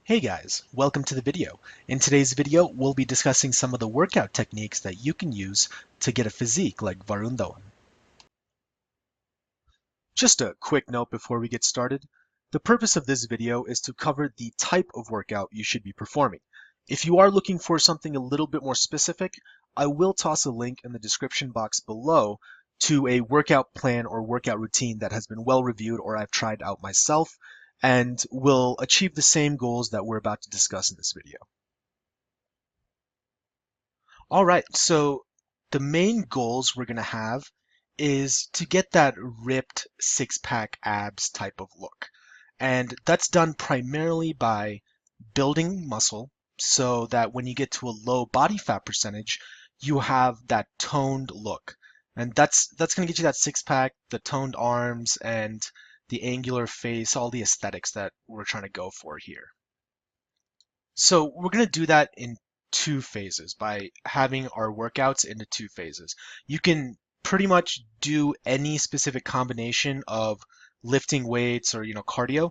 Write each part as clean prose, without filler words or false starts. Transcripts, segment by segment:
Hey guys, welcome to the video. In today's video, we'll be discussing some of the workout techniques that you can use to get a physique like Varun Dhawan. Just a quick note before we get started. The purpose of this video is to cover the type of workout you should be performing. If you are looking for something a little bit more specific, I will toss a link in the description box below to a workout plan or workout routine that has been well reviewed or I've tried out myself and will achieve the same goals that we're about to discuss in this video. All right, so the main goals we're going to have is to get that ripped six-pack abs type of look. And that's done primarily by building muscle so that when you get to a low body fat percentage, you have that toned look. And that's going to get you that six-pack, the toned arms, and the angular face, all the aesthetics that we're trying to go for here. So we're going to do that in two phases by having our workouts into two phases. You can pretty much do any specific combination of lifting weights or cardio,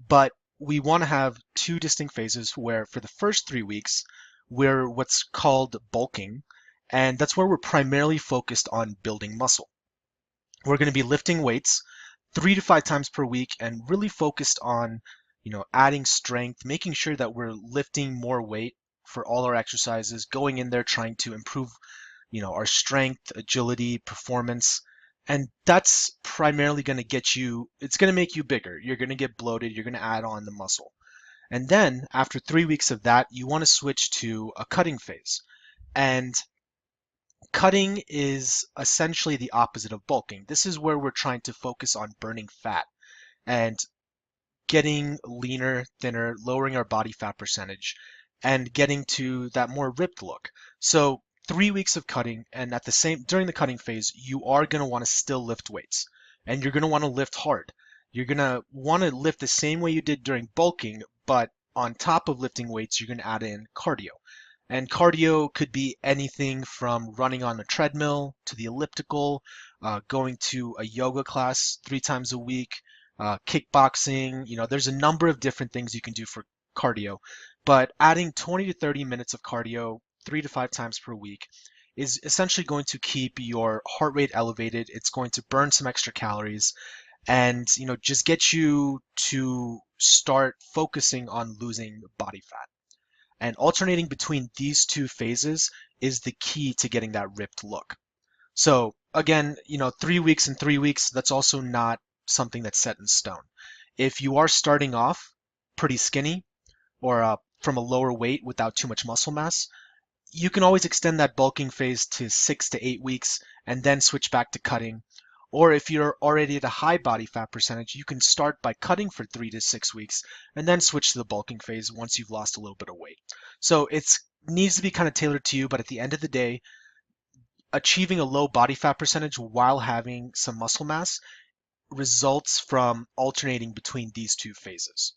but we want to have two distinct phases where for the first 3 weeks we're what's called bulking, and that's where we're primarily focused on building muscle. We're going to be lifting weights 3 to 5 times per week and really focused on, adding strength, making sure that we're lifting more weight for all our exercises, going in there trying to improve, our strength, agility, performance. And that's primarily going to it's going to make you bigger. You're going to get bloated. You're going to add on the muscle. And then after 3 weeks of that, you want to switch to a cutting phase. And cutting is essentially the opposite of bulking. This is where we're trying to focus on burning fat and getting leaner, thinner, lowering our body fat percentage, and getting to that more ripped look. So 3 weeks of cutting, and during the cutting phase, you are going to want to still lift weights, and you're going to want to lift hard. You're going to want to lift the same way you did during bulking, but on top of lifting weights, you're going to add in cardio. And cardio could be anything from running on a treadmill to the elliptical, going to a yoga class 3 times a week, kickboxing. There's a number of different things you can do for cardio, but adding 20 to 30 minutes of cardio 3 to 5 times per week is essentially going to keep your heart rate elevated. It's going to burn some extra calories and, just get you to start focusing on losing body fat. And alternating between these two phases is the key to getting that ripped look. So again, 3 weeks and 3 weeks, that's also not something that's set in stone. If you are starting off pretty skinny or from a lower weight without too much muscle mass, you can always extend that bulking phase to 6 to 8 weeks and then switch back to cutting. Or if you're already at a high body fat percentage, you can start by cutting for 3 to 6 weeks and then switch to the bulking phase once you've lost a little bit of weight. So it needs to be kind of tailored to you, but at the end of the day, achieving a low body fat percentage while having some muscle mass results from alternating between these two phases.